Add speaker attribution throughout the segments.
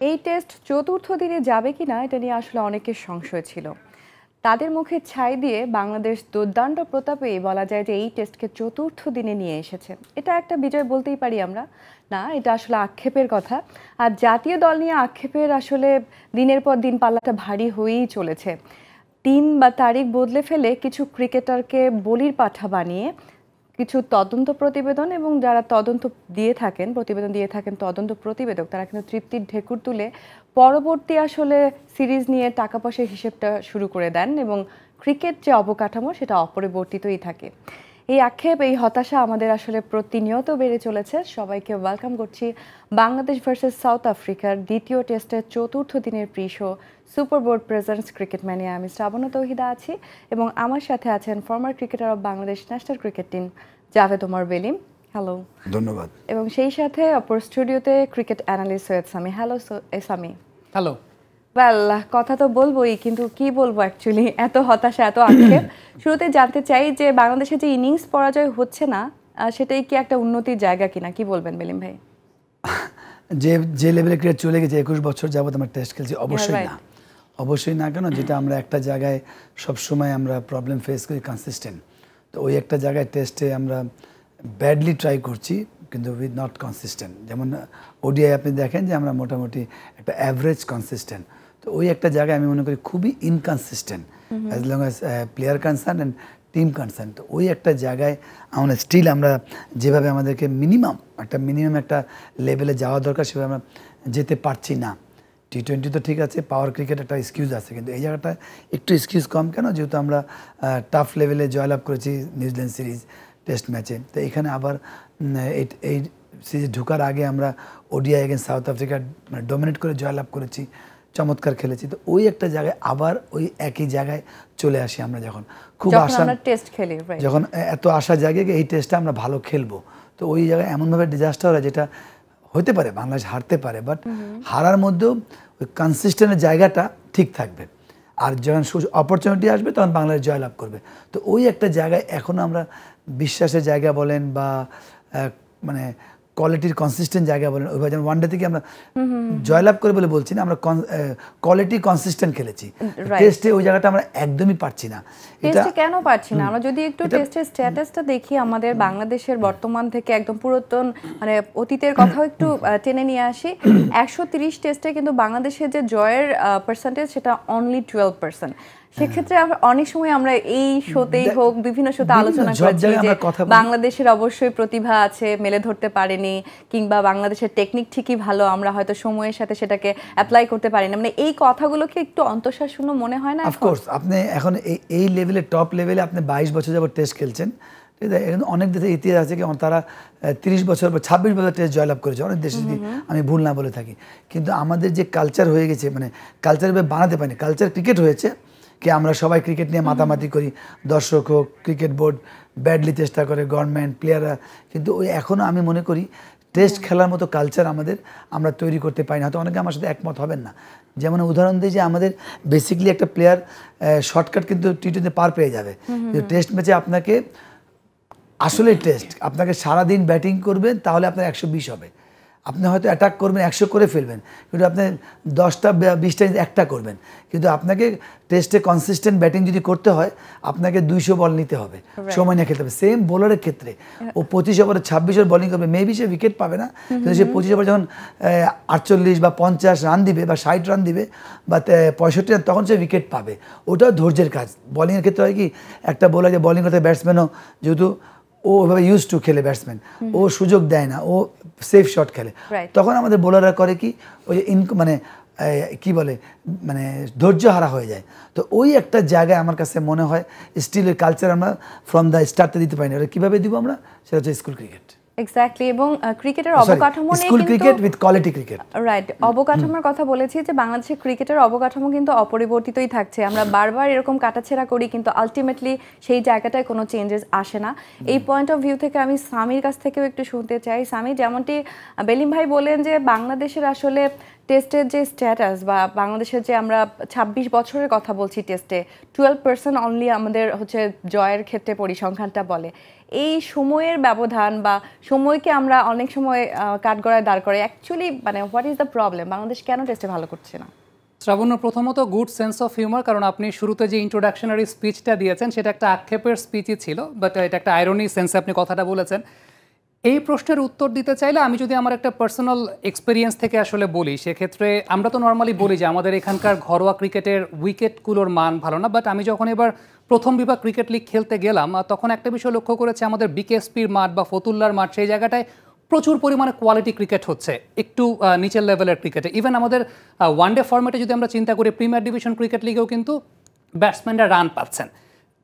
Speaker 1: এই টেস্ট চতুর্থ দিনে যাবে কিনা এটা নিয়ে আসলে অনেকের সংশয় ছিল। তাদের মুখে ছাই দিয়ে বাংলাদেশ দুর্দান্ত প্রতাপেই বলা যায় যে এই টেস্টকে চতুর্থ দিনে নিয়ে এসেছে। এটা একটা বিজয় বলতেই পারি আমরা। না, এটা আসলে আক্ষেপের কথা। আর জাতীয় দল নিয়ে আক্ষেপের আসলে দিনের পর দিন পাল্লাটা ভারী হয়েই চলেছে। দিন বা তারিখ বদলে ফেলে কিছু ক্রিকেটারকে বলির পাঠা বানিয়ে কিছু তদন্ত প্রতিবেদন এবং যারা প্রতিবেদন দিয়ে থাকেন তদন্ত প্রতিবেদক, তারা কিন্তু তৃপ্তির ঢেকুর তুলে পরবর্তী আসলে সিরিজ নিয়ে টাকা পয়সার হিসেবটা শুরু করে দেন এবং ক্রিকেট যে অবকাঠামো সেটা অপরিবর্তিতই থাকে। এই আক্ষেপ, এই হতাশা আমাদের আসলে প্রতিনিয়ত বেড়ে চলেছে। সবাইকে ওয়েলকাম করছি বাংলাদেশ ভার্সেস সাউথ আফ্রিকার দ্বিতীয় টেস্টের চতুর্থ দিনের pre show super board presents cricket mania. আমি শ্রাবণ তৌহিদা আছি এবং আমার সাথে আছেন former cricketer of Bangladesh national cricket team Javed Omar Belim. Hello.
Speaker 2: ধন্যবাদ।
Speaker 1: এবং সেই সাথে অপর স্টুডিওতে cricket analyst Syed Sami. Hello Sami.
Speaker 3: Hello.
Speaker 1: Well, কথা তো বলবোই, কিন্তু কি বলবো অ্যাকচুয়ালি, এত হতাশা, এত আক্ষেপ। শুরুতে জানতে চাই যে বাংলাদেশে যে ইনিংস পরাজয় হচ্ছে না, সেটাই কি একটা উন্নতির জায়গা কিনা, কি বলবেন বেলিম ভাই?
Speaker 2: যে লেভেলে ক্রিকেট চলে গেছে, 21 বছর যাবত আমরা টেস্ট খেলছি, অবশ্যই না কেন, যেটা আমরা একটা জায়গায় সবসময় আমরা প্রবলেম ফেস করি, কনসিস্টেন্ট। তো ওই একটা জায়গায় টেস্টে আমরা ব্যাডলি ট্রাই করছি, কিন্তু উইথ নট কনসিস্টেন্ট। যেমন ওডিআই আপনি দেখেন যে আমরা মোটামুটি একটা অ্যাভারেজ কনসিস্টেন্ট। তো ওই একটা জায়গায় আমি মনে করি খুবই inconsistent as long as player concern and team concern. তো ওই একটা জায়গায় আমরা স্টিল আমরা যেভাবে আমাদেরকে মিনিমাম একটা লেভেলে যাওয়া দরকার সেভাবে আমরা যেতে পারছি না। টি-20 তো ঠিক আছে, পাওয়ার ক্রিকেট একটা এক্সকিউজ আছে, কিন্তু এই জায়গাটা একটু এক্সকিউজ কম কেন? যেহেতু আমরা টাফ লেভেলে জয়লাভ করেছি নিউজিল্যান্ড সিরিজ টেস্ট ম্যাচে, তো এখানে আবার এই সিরিজ ঢোকার আগে আমরা ODI against south Africa dominate করে জয়লাভ করেছি, চমৎকার খেলেছি। তো ওই একটা জায়গায় আবার ওই একই জায়গায় চলে আসি আমরা, যখন খুব আশা
Speaker 1: টেস্ট খেলি,
Speaker 2: যখন এত আশা জাগে এই টেস্টটা আমরা ভালো খেলবো, তো ওই জায়গায় এমনভাবে ডিজাস্টার হয় যেটা হতে পারে বাংলাদেশ হারতে পারে, বাট হারার মধ্যেও ওই কনসিস্টেন্টের জায়গাটা ঠিক থাকবে। আর যখন অপরচুনিটি আসবে তখন বাংলাদেশ জয়লাভ করবে। তো ওই একটা জায়গায় এখনও আমরা বিশ্বাসের জায়গা বলেন বা মানে কোয়ালিটির কনসিস্টেন্ট জায়গা বলেন, ওইভাবে যেমন ওয়ানডে থেকে আমরা জয়লাভ করে বলে বলছি না, আমরা কোয়ালিটি কনসিস্টেন্ট খেলেছি। টেস্টে ওই জায়গাটা আমরা একদমই পারছি না।
Speaker 1: এটা কেন পারছি না? আমরা যদি একটু টেস্টের স্ট্যাটাসটা দেখি, আমাদের বাংলাদেশের বর্তমান থেকে একদম পুরাতন মানে অতীতের কথাও একটু টেনে নিয়ে আসি। 130 টেস্টে কিন্তু বাংলাদেশের যে জয়ের পার্সেন্টেজ সেটা অনলি 12%। সেক্ষেত্রে অনেক সময় আমরা এই শোতেই হোক, বিভিন্ন শোতে আলোচনা করছি যে বাংলাদেশের অবশ্যই প্রতিভা আছে, মেলে ধরতে পারেনি, কিংবা বাংলাদেশের টেকনিক ঠিকই ভালো, আমরা হয়তো সময়ের সাথে সেটাকে অ্যাপ্লাই করতে পারিনি। মানে এই কথাগুলোকে একটু অন্তঃসারশূন্য মনে হয় না?
Speaker 2: অফকোর্স আপনি এখন এই লেভেলে, টপ লেভেলে আপনি 22 বছর যাবত টেস্ট খেলছেন, অনেক দেশের ইতিহাস আছে কি তারা 30 বছর বা 26 বছর টেস্ট জয়লাভ করেছে, অনেক দেশে, যদি আমি ভুল না বলে থাকি। কিন্তু আমাদের যে কালচার হয়ে গেছে, মানে কালচার বানাতে পারিনি, কালচার ক্রিকেট হয়েছে কি আমরা সবাই ক্রিকেট নিয়ে মাতামাতি করি, দর্শক হোক, ক্রিকেট বোর্ড ব্যাডলি চেষ্টা করে, গভর্নমেন্ট, প্লেয়াররা, কিন্তু ওই এখনও আমি মনে করি টেস্ট খেলার মতো কালচার আমরা তৈরি করতে পারি না। হয়তো অনেকে আমার সাথে একমত হবেন না। যেমন উদাহরণ দিই যে আমাদের বেসিক্যালি একটা প্লেয়ার শর্টকাট কিন্তু টি-20 পার পেয়ে যাবে, কিন্তু টেস্ট ম্যাচে আপনাকে আসলে আপনাকে সারাদিন ব্যাটিং করবেন, তাহলে আপনার 120 হবে। আপনি হয়তো অ্যাটাক করবেন, 100 করে ফেলবেন, কিন্তু আপনি 10টা 20টা একটা করবেন। কিন্তু আপনাকে টেস্টে কনসিস্টেন্ট ব্যাটিং যদি করতে হয়, আপনাকে 200 বল নিতে হবে, সময় নিয়ে খেলতে হবে। সেম বোলারের ক্ষেত্রে ও 25 ওভারে 26 ওভার বোলিং করবে, মেবি সে উইকেট পাবে না, কিন্তু সে 25 ওভার যখন 48 বা 50 রান দিবে বা 60 রান দিবে বা 65 রান, তখন সে উইকেট পাবে। ওটাও ধৈর্যের কাজ। বোলিংয়ের ক্ষেত্রে হয় কি, একটা বোলার যে বোলিং করতে, ব্যাটসম্যানও যেহেতু ও ওইভাবে ইউজ টু খেলে, ব্যাটসম্যান ও সুযোগ দেয় না, ও সেফ শট খেলে, তখন আমাদের বোলাররা করে কি, ওই মানে কি বলে, মানে ধৈর্য হারা হয়ে যায়। তো ওই একটা জায়গায় আমার কাছে মনে হয় স্টিলের কালচার আমরা ফ্রম দ্য স্টার্টে দিতে পারি না। ওটা কীভাবে দিব আমরা? সেটা হচ্ছে স্কুল ক্রিকেট।
Speaker 1: এক্স্যাক্টলি। এবং ক্রিকেটের অবকাঠামো নিয়ে
Speaker 2: school cricket with quality cricket,
Speaker 1: right, অবকাঠামোর কথা বলেছি যে বাংলাদেশের ক্রিকেটের অবকাঠামো কিন্তু অপরিবর্তিতই থাকছে। আমরা বারবার এরকম কাটাছেড়া করি, কিন্তু আলটিমেটলি সেই জায়গাটায় কোনো চেঞ্জেস আসে না। এই পয়েন্ট অফ ভিউ থেকে আমি সামির কাছ থেকেও একটু শুনতে চাই। সামি, যেমনটি বেলিম ভাই বলেন যে বাংলাদেশের আসলে টেস্টের যে স্ট্যাটাস বা বাংলাদেশের যে আমরা ২৬ বছরের কথা বলছি টেস্টে 12% অনলি আমাদের হচ্ছে জয়ের ক্ষেত্রে পরিসংখ্যানটা বলে। এই সময়ের ব্যবধান বা সময়কে আমরা অনেক সময় কাঠগড়ায় দাঁড় করে অ্যাকচুয়ালি মানে what is the problem, Bangladesh কেন টেস্টে ভালো করছে না?
Speaker 3: শ্রাবণ্য, প্রথমত গুড সেন্স অফ হিউমার, কারণ আপনি শুরুতে যে ইন্ট্রোডাকশনারি স্পিচটা দিয়েছেন সেটা একটা আক্ষেপের স্পিচই ছিল, বাট এটা একটা আইরনি সেন্সে আপনি কথাটা বলেছেন। এই প্রশ্নের উত্তর দিতে চাইলে আমি যদি আমার একটা পার্সোনাল এক্সপিরিয়েন্স থেকে আসলে বলি, সেক্ষেত্রে আমরা তো নর্মালি বলি যে আমাদের এখানকার ঘরোয়া ক্রিকেটের উইকেটগুলোর মান ভালো না, বাট আমি যখন এবার প্রথম বিভাগ ক্রিকেট লিগ খেলতে গেলাম তখন একটা বিষয় লক্ষ্য করেছি, আমাদের বিকেএসপির মাঠ বা ফতুল্লার মাঠ সেই জায়গাটায় প্রচুর পরিমাণে কোয়ালিটি ক্রিকেট হচ্ছে, একটু নিচের লেভেলের ক্রিকেটে। ইভেন আমাদের ওয়ানডে ফরম্যাটে যদি আমরা চিন্তা করি, প্রিমিয়ার ডিভিশন ক্রিকেট লিগেও কিন্তু ব্যাটসম্যানরা রান পাচ্ছেন।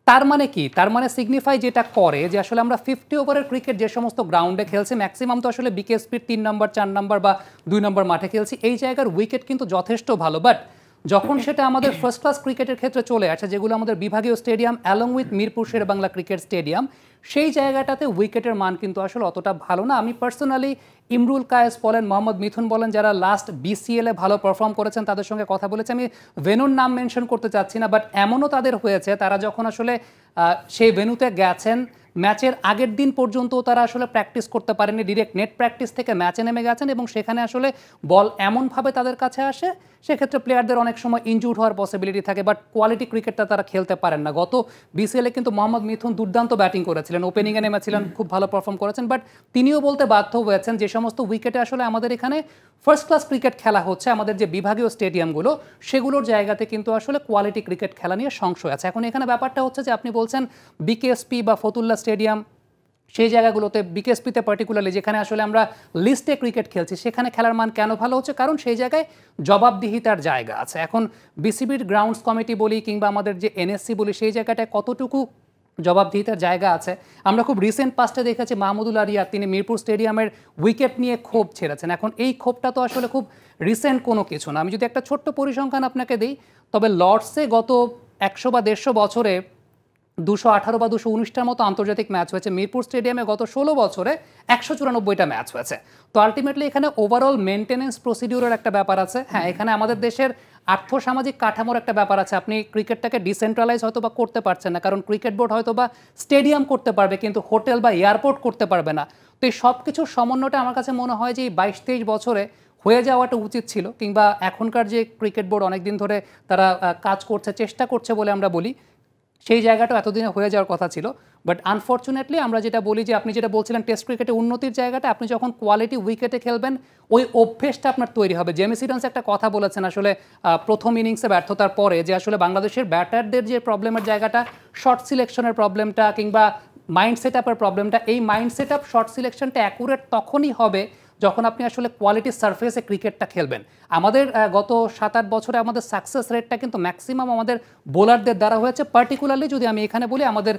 Speaker 3: তার মানে কি? তার মানে সিগনিফাই যেটা করে যে আসলে আমরা 50 ওভারের ক্রিকেট যে সমস্ত গ্রাউন্ডে খেলছি, ম্যাক্সিমাম তো আসলে বিকেএসপির 3 নম্বর 4 নম্বর বা 2 নম্বর মাঠে খেলছি, এই জায়গার উইকেট কিন্তু যথেষ্ট ভালো। বাট যখন সেটা আমাদের ফার্স্ট ক্লাস ক্রিকেটের ক্ষেত্রে চলে আসে, যেগুলো আমাদের বিভাগীয় stadium along with Mirpur Sher-e-Bangla cricket stadium, সেই জায়গাটাতে উইকেটের মান কিন্তু আসলে অতটা ভালো না। আমি পার্সোনালি ইমরুল কায়েস বলেন, মোহাম্মদ মিথুন বলেন, যারা লাস্ট বিসিএলে ভালো পারফর্ম করেছেন তাদের সঙ্গে কথা বলেছে। আমি ভেন্যুর নাম মেনশন করতে চাচ্ছি না, বাট এমনও তাদের হয়েছে তারা যখন আসলে সেই ভেন্যুতে গেছেন, ম্যাচের আগের দিন পর্যন্ত তারা আসলে প্র্যাকটিস করতে পারেনি, ডিরেক্ট নেট প্র্যাকটিস থেকে ম্যাচে নেমে গেছেন এবং সেখানে আসলে বল এমনভাবে তাদের কাছে আসে, সেক্ষেত্রে প্লেয়ারদের অনেক সময় ইনজুর হওয়ার পসিবিলিটি থাকে, বাট কোয়ালিটি ক্রিকেটটা তারা খেলতে পারেন না। গত বিসিএলে কিন্তু মোহাম্মদ মিথুন দুর্দান্ত ব্যাটিং করেছিলেন, ওপেনিংয়ে নেমেছিলেন, খুব ভালো পারফর্ম করেছেন, বাট তিনিও বলতে বাধ্য হয়েছেন যে সমস্ত উইকেটে আসলে আমাদের এখানে ফার্স্ট ক্লাস ক্রিকেট খেলা হচ্ছে, আমাদের যে বিভাগীয় স্টেডিয়ামগুলো সেগুলোর জায়গাতে কিন্তু আসলে কোয়ালিটি ক্রিকেট খেলা নিয়ে সংশয় আছে। এখন এখানে ব্যাপারটা হচ্ছে যে আপনি বলছেন বিকেএসপি বা ফতুল্লা স্টেডিয়াম, সেই জায়গাগুলোতে বিকেএসপিতে পার্টিকুলারলি যেখানে আসলে আমরা লিস্টে ক্রিকেট খেলছি, সেখানে খেলার মান কেন ভালো হচ্ছে? কারণ সেই জায়গায় জবাবদিহিতার জায়গা আছে। এখন বিসিবির গ্রাউন্ডস কমিটি বলি কিংবা আমাদের যে এনএসসি বলি, সেই জায়গাটায় কতটুকু জবাবদিহিতার জায়গা আছে? আমরা খুব রিসেন্ট পাস্টে দেখেছি মাহমুদুল আরিয়ার, তিনি মিরপুর স্টেডিয়ামের উইকেট নিয়ে ক্ষোভ ছেড়েছেন। এখন এই ক্ষোভটা তো আসলে খুব রিসেন্ট কোনো কিছু না। আমি যদি একটা ছোট্ট পরিসংখ্যান আপনাকে দিই, তবে লর্ডসে গত 100 বা 150 বছরে 218 বা 219টার মতো আন্তর্জাতিক ম্যাচ হয়েছে। মিরপুর স্টেডিয়ামে গত 16 বছরে 194টা ম্যাচ হয়েছে। তো আলটিমেটলি এখানে ওভারঅল মেনটেনেন্স প্রসিডিউরের একটা ব্যাপার আছে। হ্যাঁ, এখানে আমাদের দেশের আর্থসামাজিক কাঠামোর একটা ব্যাপার আছে। আপনি ক্রিকেটটাকে ডিসেন্ট্রালাইজ হয়তো বা করতে পারছেন না, কারণ ক্রিকেট বোর্ড হয়তো বা স্টেডিয়াম করতে পারবে কিন্তু হোটেল বা এয়ারপোর্ট করতে পারবে না। তো এই সব কিছুর সমন্বয়টা আমার কাছে মনে হয় যে এই 22-23 বছরে হয়ে যাওয়াটা উচিত ছিল, কিংবা এখনকার যে ক্রিকেট বোর্ড অনেকদিন ধরে তারা কাজ করছে, চেষ্টা করছে বলে আমরা বলি, সেই জায়গাটা এতদিনে হয়ে যাওয়ার কথা ছিল। বাট আনফর্চুনেটলি আমরা যেটা বলি যে আপনি যেটা বলছিলেন টেস্ট ক্রিকেটে উন্নতির জায়গাটা, আপনি যখন কোয়ালিটি উইকেটে খেলবেন ওই অভ্যেসটা আপনার তৈরি হবে। জেমি সিডন্স একটা কথা বলেছেন আসলে প্রথম ইনিংসে ব্যর্থতার পরে, যে আসলে বাংলাদেশের ব্যাটারদের যে প্রবলেমের জায়গাটা, শর্ট সিলেকশনের প্রবলেমটা কিংবা মাইন্ড সেট আপের প্রবলেমটা, এই মাইন্ড সেট আপ শর্ট সিলেকশনটা অ্যাকুরেট তখনই হবে যখন আপনি আসলে কোয়ালিটি সারফেসে ক্রিকেটটা খেলবেন। আমাদের গত 7-8 বছরে আমাদের সাকসেস রেটটা কিন্তু ম্যাক্সিমাম আমাদের বোলারদের দ্বারা হয়েছে, পার্টিকুলারলি যদি আমি এখানে বলি আমাদের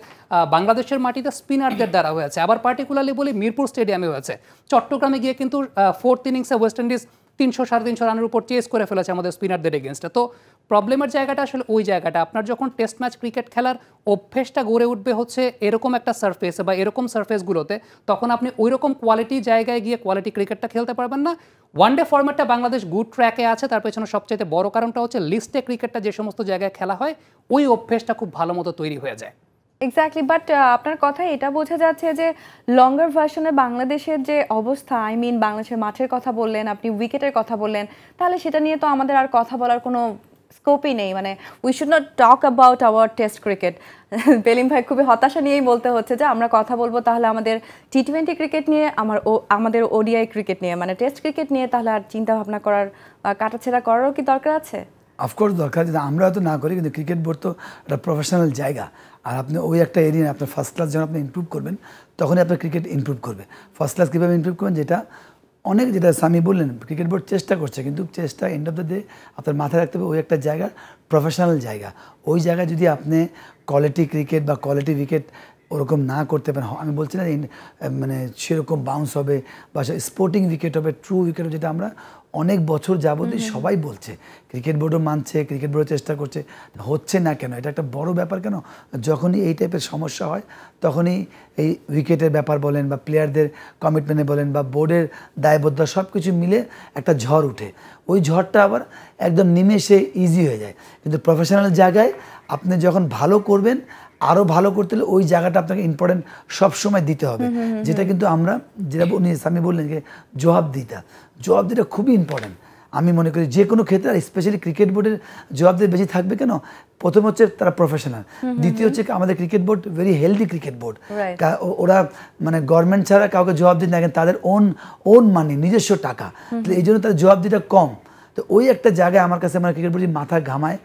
Speaker 3: বাংলাদেশের মাটিতে স্পিনারদের দ্বারা হয়েছে, আবার পার্টিকুলারলি বলি মিরপুর স্টেডিয়ামে হয়েছে। চট্টগ্রামে গিয়ে কিন্তু 4th ইনিংসে ওয়েস্ট ইন্ডিজ 300-350 রানের উপর চেস করে ফেলেছে আমাদের স্পিনারদের এগেনস্টে। তো প্রবলেমের জায়গাটা আসলে ওই জায়গাটা, আপনার যখন টেস্ট ম্যাচ ক্রিকেট খেলার অভ্যেসটা গড়ে উঠবে হচ্ছে এরকম একটা সারফেসে বা এরকম সারফেসগুলোতে, তখন আপনি ওই রকম কোয়ালিটি জায়গায় গিয়ে কোয়ালিটি ক্রিকেটটা খেলতে পারবেন না। ওয়ানডে ফরম্যাটটা বাংলাদেশ গুড ট্র্যাকে আছে, তার পেছনে সবচেয়ে বড় কারণটা হচ্ছে লিস্টে ক্রিকেটটা যে সমস্ত জায়গায় খেলা হয় ওই অভ্যেসটা খুব ভালো মতো তৈরি হয়ে যায়।
Speaker 1: এক্স্যাক্টলি, বাট আপনার কথায় এটা বোঝা যাচ্ছে যে লঙ্গার ভার্সনে বাংলাদেশের যে অবস্থা, আই মিন বাংলাদেশের মাঠের কথা বললেন, আপনি উইকেটের কথা বললেন, তাহলে সেটা নিয়ে তো আমাদের আর কথা বলার কোনো স্কোপই নেই। মানে we should not talk about our test cricket. Belim ভাই খুবই হতাশা নিয়েই বলতে হচ্ছে যে আমরা কথা বলবো তাহলে আমাদের টি20 ক্রিকেট নিয়ে, আমাদের ওডিআই ক্রিকেট নিয়ে, মানে টেস্ট ক্রিকেট নিয়ে তাহলে আর চিন্তা ভাবনা করার বা কাটাছেড়া করারও কি দরকার আছে?
Speaker 2: অফকোর্স দরকার, যদি আমরা হয়তো না করি, কিন্তু ক্রিকেট বোর্ড তো একটা প্রফেশনাল জায়গা, আর আপনি ওই একটা এরিয়া আপনার ফার্স্ট ক্লাস যখন আপনি ইমপ্রুভ করবেন তখনই আপনার ক্রিকেট ইমপ্রুভ করবে। ফার্স্ট ক্লাস কীভাবে ইমপ্রুভ করবেন, যেটা অনেক, যেটা স্বামী বললেন ক্রিকেট বোর্ড চেষ্টা করছে, কিন্তু চেষ্টা এন্ড অফ দ্য ডে আপনার মাথায় রাখতে হবে ওই একটা জায়গা প্রফেশনাল জায়গা। ওই জায়গায় যদি আপনি কোয়ালিটি ক্রিকেট বা কোয়ালিটি উইকেট ওরকম না করতে পারেন, আমি বলছি না মানে সেরকম বাউন্স হবে বা স্পোর্টিং উইকেট হবে, ট্রু উইকেট হবে, যেটা আমরা অনেক বছর যাবতই সবাই বলছে, ক্রিকেট বোর্ডও মানছে, ক্রিকেট বোর্ডও চেষ্টা করছে, হচ্ছে না কেন? এটা একটা বড় ব্যাপার কেন? যখনই এই টাইপের সমস্যা হয় তখনই এই উইকেটের ব্যাপার বলেন বা প্লেয়ারদের কমিটমেন্টে বলেন বা বোর্ডের দায়বদ্ধতা সব কিছু মিলে একটা ঝড় উঠে। ওই ঝড়টা আবার একদম নিমেষে ইজি হয়ে যায়। কিন্তু প্রফেশনাল জায়গায় আপনি যখন ভালো করবেন, আরও ভালো করতে হলে ওই জায়গাটা আপনাকে ইম্পর্টেন্ট সবসময় দিতে হবে, যেটা কিন্তু আমরা যেটা উনি স্বামী বললেন যে জবাবদিহিটা খুবই ইম্পর্টেন্ট। আমি মনে করি যে কোনো ক্ষেত্রে, আর স্পেশালি ক্রিকেট বোর্ডের জবাবদিহি বেশি থাকবে কেন? প্রথম হচ্ছে তারা প্রফেশনাল, দ্বিতীয় হচ্ছে আমাদের cricket board very healthy cricket board. ওরা মানে গভর্নমেন্ট ছাড়া কাউকে জবাব দিতে না, তাদের ওন মানি, নিজস্ব টাকা, এই জন্য তাদের জবাবদিহিটা কম। তো ওই একটা জায়গায় আমার কাছে মানে ক্রিকেট বোর্ড মাথা ঘামায়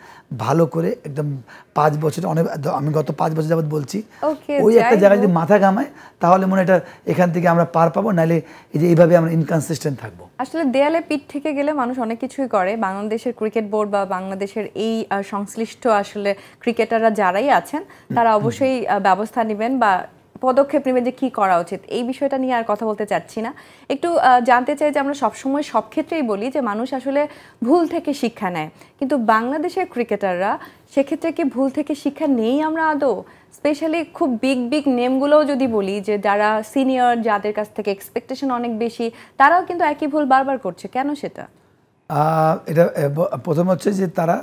Speaker 2: ভালো করে একদম 5 বছর, অনেক আমি গত 5 বছর যাবত বলছি, ওই একটা জায়গায় যদি মাথা ঘামায় তাহলে মনে এটা এখান থেকে আমরা পার পাবো, নাহলে এই যে এইভাবে আমরা ইনকনসিস্টেন্ট থাকবো।
Speaker 1: আসলে দেয়ালে পিঠ থেকে গেলে মানুষ অনেক কিছুই করে। বাংলাদেশের ক্রিকেট বোর্ড বা বাংলাদেশের এই সংশ্লিষ্ট আসলে ক্রিকেটাররা যারাই আছেন তারা অবশ্যই ব্যবস্থা নেবেন বা পদক্ষেপ নেবেন যে কি করা উচিত। এই বিষয়টা নিয়ে আর কথা বলতে চাচ্ছি না, একটু জানতে চাই যে আমরা সবসময় সব ক্ষেত্রেই বলি যে মানুষ আসলে ভুল থেকে শিক্ষা নেয়, কিন্তু বাংলাদেশের ক্রিকেটাররা সেক্ষেত্রে কি ভুল থেকে শিক্ষা নেই আমরা আদৌ? স্পেশালি খুব বিগ নেমগুলোও যদি বলি যে যারা সিনিয়র, যাদের কাছ থেকে এক্সপেকটেশন অনেক বেশি, তারাও কিন্তু একই ভুল বারবার করছে, কেন সেটা?
Speaker 2: এটা প্রথম হচ্ছে যে তারা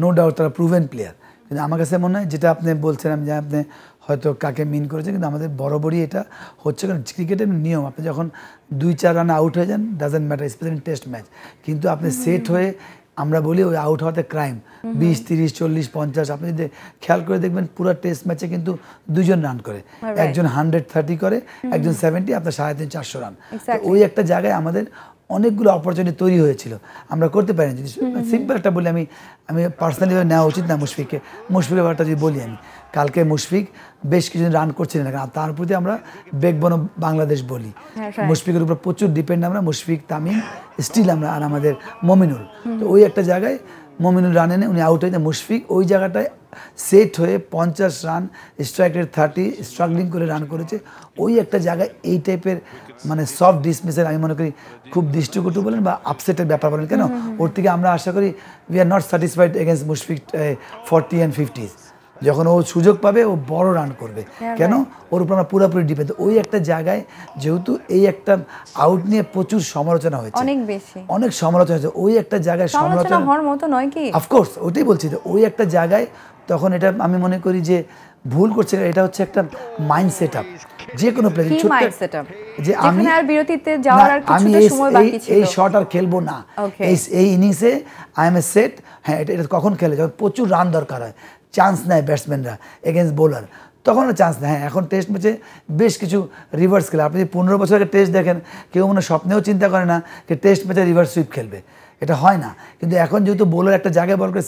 Speaker 2: নো ডাউট তারা প্রুভেন প্লেয়ার, কিন্তু আমার কাছে মনে হয় যেটা আপনি বলছেন, যে আপনি হয়তো কাকে মিন করেছেন, কিন্তু আমাদের বরাবরই এটা হচ্ছে, কারণ ক্রিকেটের নিয়ম আপনি যখন 2-4 রানে আউট হয়ে যান doesn't matter, specially test match, কিন্তু আপনি সেট হয়ে, আমরা বলি ওই আউট হওয়াতে ক্রাইম, 20, 30, 40, 50, আপনি যদি খেয়াল করে দেখবেন পুরো টেস্ট ম্যাচে কিন্তু 2 জন রান করে, একজন 130 করে, একজন 70, আপনার 350-400 রান। ওই একটা জায়গায় আমাদের অনেকগুলো অপরচুনিটি তৈরি হয়েছিল, আমরা করতে পারিনি। যদি সিম্পল একটা বলি, আমি পার্সোনালিভাবে নেওয়া উচিত না মুশফিকের ব্যাপারটা যদি বলি, আমি কালকে মুশফিক বেশ কিছুদিন রান করছিলেন না, তার প্রতি আমরা বেকবন বাংলাদেশ বলি, মুশফিকের উপর প্রচুর ডিপেন্ড আমরা, মুশফিক, তামিম, স্টিল আমরা, আর আমাদের মমিনুল। তো ওই একটা জায়গায় মমিনুল রান এনে উনি আউট হয়ে যায়, মুশফিক ওই জায়গাটায় সেট হয়ে 50 রান, স্ট্রাইক রেট 30, স্ট্রাগলিং করে রান করেছে। ওই একটা জায়গায় এই টাইপের মানে সফট ডিসমিসের আমি মনে করি খুব দৃষ্টিকটু বলেন বা আপসেটের ব্যাপার বলেন, কেন ওর থেকে আমরা আশা করি we are not satisfied against Mushfiq 40 and 50s। যখন ও সুযোগ পাবে ও বড় রান করবে, কেন ওর উপর আমরা পুরোপুরি ডিপেন্ড। ওই একটা জায়গায় যেহেতু এই একটা আউট নিয়ে প্রচুর সমালোচনা হয়েছে, অনেক সমালোচনা হয়েছে, ওই একটা জায়গায় সমালোচনা হওয়ার মতো নয় কি? অফকোর্স ওইটাই বলছি, ওই একটা জায়গায় তখন এটা আমি মনে করি যে ভুল করছে, এটা হচ্ছে একটা মাইন্ড সেট আপ যে কোনো প্লেয়ার, যে আমি এই শট আর খেলবো না, এই ইনিংসে আই এম এ সেট। হ্যাঁ, এটা কখন খেলে যখন প্রচুর রান দরকার হয়, চান্স নেয় ব্যাটসম্যানরা এগেনস্ট বোলার, তখন চান্স নেয়। হ্যাঁ, এখন টেস্ট ম্যাচে বেশ কিছু রিভার্স খেলে, আপনি 15 বছর আগে টেস্ট দেখেন, কেউ মনে স্বপ্নেও চিন্তা করে না যে টেস্ট ম্যাচে রিভার্স সুইপ খেলবে, এটা হয় না। কিন্তু এখন যেহেতু বোলার একটা জায়গায় বল করে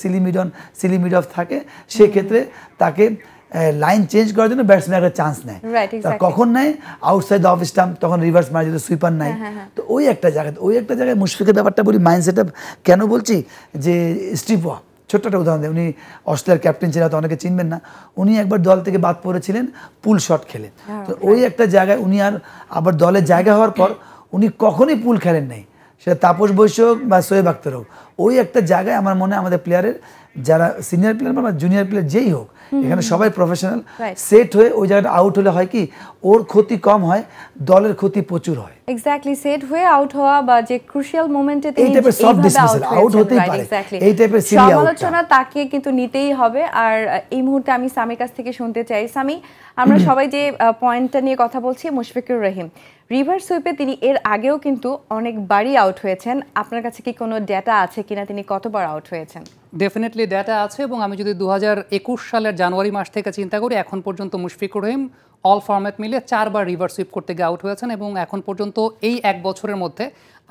Speaker 2: সিলি মিড অফ থাকে, সেক্ষেত্রে তাকে লাইন চেঞ্জ করার জন্য ব্যাটসম্যান একটা চান্স নেয়, কখন নেয় আউটসাইড দ্য অফ স্টাম্প, তখন রিভার্স মারে যদি সুইপার নাই। তো ওই একটা জায়গায় মুশফিকের ব্যাপারটা বলি, মাইন্ড সেট আপ কেন বলছি, যে স্টিভ ওয়া ছোট্ট একটা উদাহরণ দেয়, উনি অস্ট্রেলিয়ার ক্যাপ্টেন ছিলেন, তো অনেকে চিনবেন না, উনি একবার দল থেকে বাদ পড়েছিলেন পুল শট খেলে। তো ওই একটা জায়গায় উনি আবার দলে জায়গা হওয়ার পর উনি কখনোই পুল খেলেন নাই, সেটা তাপস বৈশ্য হোক বা শোয়েব আখতার হোক। ওই একটা জায়গায় আমার মনে হয় আমাদের প্লেয়ারের, যারা সিনিয়র প্লেয়ার বা জুনিয়র প্লেয়ার যেই হোক, এখানে সবাই প্রফেশনাল, সেট হয়ে ওই জায়গাটা আউট হলে হয় কি, ওর ক্ষতি কম হয়, দলের ক্ষতি প্রচুর হয়।
Speaker 1: এক্স্যাক্টলি, সেট হয়ে আউট হওয়া বা যে ক্রুশিয়াল মোমেন্টে
Speaker 2: এই টাইপের সফট ডিসমিসাল আউট হতেই পারে, এই টাইপের সিলি আউট,
Speaker 1: সমালোচনা তাকে কিন্তু নিতেই হবে। আর এই মুহূর্তে আমি সামির কাছ থেকে শুনতে চাই, সামি, আমরা সবাই যে পয়েন্টটা নিয়ে কথা বলছি, মুশফিকুর রহিম রিভার্স সুইপে তিনি এর আগেও কিন্তু অনেকবারই আউট হয়েছেন। আপনার কাছে কি কোনো ডেটা আছে কিনা তিনি কতবার আউট হয়েছেন?
Speaker 3: ডেফিনেটলি ডেটা আছে, এবং আমি যদি 2021 সালের জানুয়ারি মাস থেকে চিন্তা করি, এখন পর্যন্ত মুশফিকুর রহিম অল ফরম্যাট মিলে 4 বার রিভার্স সুইপ করতে গিয়ে আউট হয়েছেন, এবং এখন পর্যন্ত এই 1 বছরের মধ্যে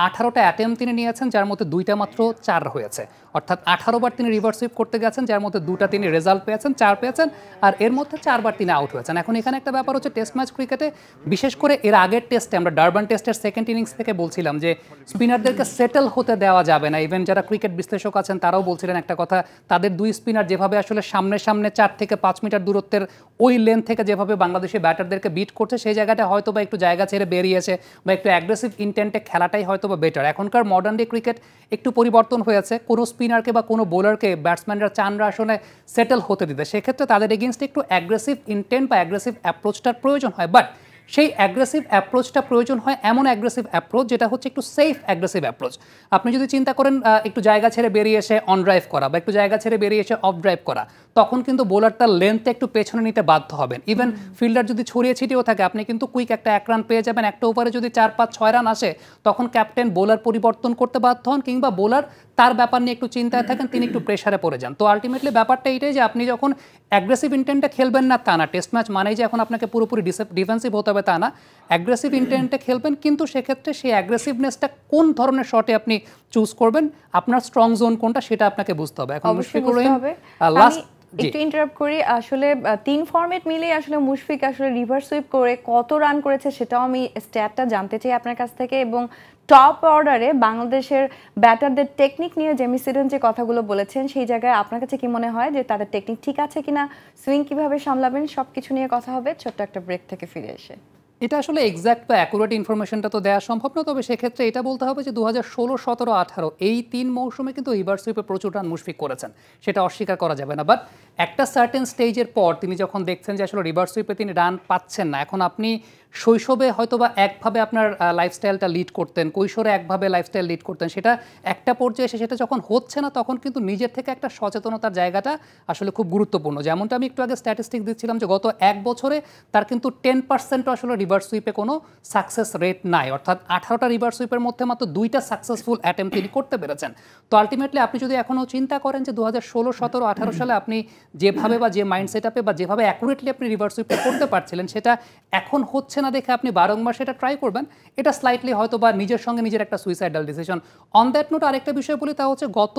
Speaker 3: 18টা অ্যাটেম্প তিনি নিয়েছেন, যার মধ্যে 2টা মাত্র 4 হয়েছে। অর্থাৎ 18 বার তিনি রিভার্স সুইপ করতে গেছেন, যার মধ্যে 2টা তিনি রেজাল্ট পেয়েছেন, 4 পেয়েছেন, আর এর মধ্যে 4 বার তিনি আউট হয়েছেন। এখন এখানে একটা ব্যাপার হচ্ছে, টেস্ট ম্যাচ ক্রিকেটে বিশেষ করে এর আগের টেস্টে আমরা ডারবান টেস্টের সেকেন্ড ইনিংস থেকে বলছিলাম যে স্পিনারদেরকে সেটেল হতে দেওয়া যাবে না। ইভেন যারা ক্রিকেট বিশ্লেষক আছেন তারাও বলছিলেন একটা কথা, তাদের 2 স্পিনার যেভাবে আসলে সামনে 4 থেকে 5 মিটার দূরত্বের ওই লেন থেকে যেভাবে বাংলাদেশে ব্যাটারদেরকে বিট করছে সেই জায়গাটা হয়তো বা একটু জায়গা ছেড়ে বেরিয়েছে বা একটু অ্যাগ্রেসিভ ইন্টেন্টে খেলাটাই হয়তো বা বেটার। এখনকার মডার্ন ডে ক্রিকেট একটু পরিবর্তন হয়েছে, কোনো স্পিনারকে বা কোনো বোলারকে ব্যাটসম্যানরা চান আসনে সেটেল হতে দিতে, সেক্ষেত্রে তাদের এগেনস্টে একটু অ্যাগ্রেসিভ ইন্টেন্ট বা অ্যাগ্রেসিভ অ্যাপ্রোচটার প্রয়োজন হয়। বাট সেই অ্যাগ্রেসিভ অ্যাপ্রোচটা প্রয়োজন হয় এমন অ্যাগ্রেসিভ অ্যাপ্রোচ যেটা হচ্ছে একটু সেফ অ্যাগ্রেসিভ অ্যাপ্রোচ। আপনি যদি চিন্তা করেন একটু জায়গা ছেড়ে বেরিয়ে এসে অন ড্রাইভ করা বা একটু জায়গা ছেড়ে বেরিয়ে এসে অফ ড্রাইভ করা, তখন কিন্তু বোলার তার লেন্থটা একটু পেছনে নিতে বাধ্য হবেন। ইভেন ফিল্ডার যদি ছড়িয়ে ছিটিয়েও থাকে, আপনি কিন্তু কুইক একটা 1 রান পেয়ে যাবেন। একটা ওভারে যদি 4-5-6 রান আসে, তখন ক্যাপ্টেন বোলার পরিবর্তন করতে বাধ্য হন, কিংবা বোলার তার ব্যাপার নিয়ে একটু চিন্তায় থাকেন, তিনি একটু প্রেশারে পড়ে যান। তো আলটিমেটলি ব্যাপারটা এটাই যে আপনি যখন অ্যাগ্রেসিভ ইন্টেন্টে খেলবেন না তা না, টেস্ট ম্যাচ মানেই যে এখন আপনাকে পুরোপুরি ডিফেন্সিভ হতে হবে তা না, অ্যাগ্রেসিভ ইন্টেন্টে খেলবেন, কিন্তু সেক্ষেত্রে সেই অ্যাগ্রেসিভনেসটা কোন ধরনের শটে আপনি চুজ করবেন, আপনার স্ট্রং জোন কোনটা সেটা আপনাকে বুঝতে হবে। এখন মুশফিকুর রহিম লাস্ট
Speaker 1: একটু ইন্টারাপ্ট করি, আসলে 3 ফরম্যাট মিলেই আসলে মুশফিক আসলে রিভার্স সুইপ করে কত রান করেছে সেটাও আমি স্ট্যাটটা জানতে চাই আপনার কাছ থেকে। এবং টপ অর্ডারে বাংলাদেশের ব্যাটারদের টেকনিক নিয়ে জেমি সিডন যে কথাগুলো বলেছেন, সেই জায়গায় আপনার কাছে কি মনে হয় যে তাদের টেকনিক ঠিক আছে কিনা, সুইং কিভাবে সামলাবেন, সবকিছু নিয়ে কথা হবে ছোট্ট একটা ব্রেক থেকে ফিরে এসে।
Speaker 3: এটা আসলে এক্স্যাক্ট বা অ্যাকুরেট ইনফরমেশনটা তো দেওয়া সম্ভব না, তবে সেক্ষেত্রে এটা বলতে হবে যে 2016, 17, 18 এই 3 মৌসুমে কিন্তু রিভার্স সুইপে প্রচুর রান মুশফিক করেছেন, সেটা অস্বীকার করা যাবে না। বাট একটা সার্টেন স্টেজের পর তিনি যখন দেখছেন যে আসলে রিভার্স সুইপে তিনি রান পাচ্ছেন না, এখন আপনি শৈশবে হয়তো বা একভাবে আপনার লাইফস্টাইলটা লিড করতেন, কৈশোরে একভাবে লাইফস্টাইল লিড করতেন, সেটা একটা পর্যায়ে এসে সেটা যখন হচ্ছে না, তখন কিন্তু নিজের থেকে একটা সচেতনতার জায়গাটা আসলে খুব গুরুত্বপূর্ণ। যেমনটা আমি একটু আগে স্ট্যাটিস্টিক দিচ্ছিলাম যে গত 1 বছরে তার কিন্তু 10% আসলে রিভার্স সুইপে কোনো সাকসেস রেট নাই, অর্থাৎ 18টা রিভার্স সুইপের মধ্যে মাত্র 2টা সাকসেসফুল অ্যাটেম্প তিনি করতে পেরেছেন। তো আলটিমেটলি আপনি যদি এখনও চিন্তা করেন যে 2016, 17, 18 সালে আপনি যেভাবে বা যে মাইন্ড সেট আপে বা যেভাবে অ্যাকুরেটলি আপনি রিভার্স সুইপে করতে পারছিলেন, সেটা এখন হচ্ছে না দেখে আপনি বারংবার সেটা ট্রাই করবেন, এটা স্লাইটলি হয়তো বা নিজের সঙ্গে নিজের একটা suicidal decision. On that note আরেকটা বিষয় বলি, তা হচ্ছে গত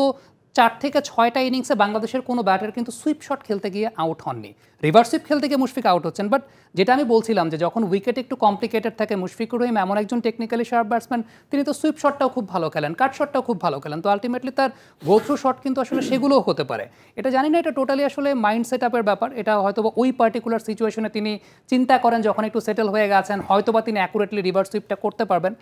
Speaker 3: 4 থেকে 6টা ইনিংসে বাংলাদেশের কোনো ব্যাটার কিন্তু সুইপ শট খেলতে গিয়ে আউট হননি, রিভার্স সুইপ খেলতে গিয়ে মুশফিক আউট হচ্ছেন। বাট যেটা আমি বলছিলাম যে যখন উইকেট একটু কমপ্লিকেটেড থাকে, মুশফিকুর রহিম এমন একজন টেকনিক্যালি শার্প ব্যাটসম্যান, তিনি তো সুইপ শটটাও খুব ভালো খেলেন, কাট শটটাও খুব ভালো খেলেন। তো আলটিমেটলি তার গো থ্রু শট কিন্তু আসলে সেগুলোও হতে পারে। এটা জানি না, এটা টোটালি আসলে মাইন্ড সেট আপের ব্যাপার। এটা হয়তো বা ওই পার্টিকুলার সিচুয়েশনে তিনি চিন্তা করেন, যখন একটু সেটেল হয়ে গেছেন হয়তো বা তিনি অ্যাকুরেটলি রিভার্স সুইপটা করতে পারবেন।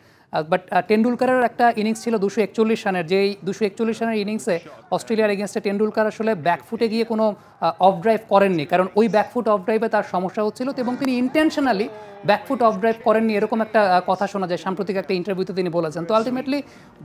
Speaker 3: বাট টেন্ডুলকারের একটা ইনিংস ছিল 241 রানের, যেই 241 রানের ইনিংসে অস্ট্রেলিয়ার এগেনস্টে টেন্ডুলকার আসলে ব্যাকফুটে গিয়ে কোনো অফ ড্রাইভ করেননি, কারণ ওই ব্যাকফুট অফ ড্রাইভে তার সমস্যা হচ্ছিল, এবং তিনি ইন্টেনশনালি ব্যাকফুট অফ ড্রাইভ করেননি, এরকম একটা কথা শোনা যায়, সাম্প্রতিক একটা ইন্টারভিউতে তিনি বলেছেন। তো আলটিমেটলি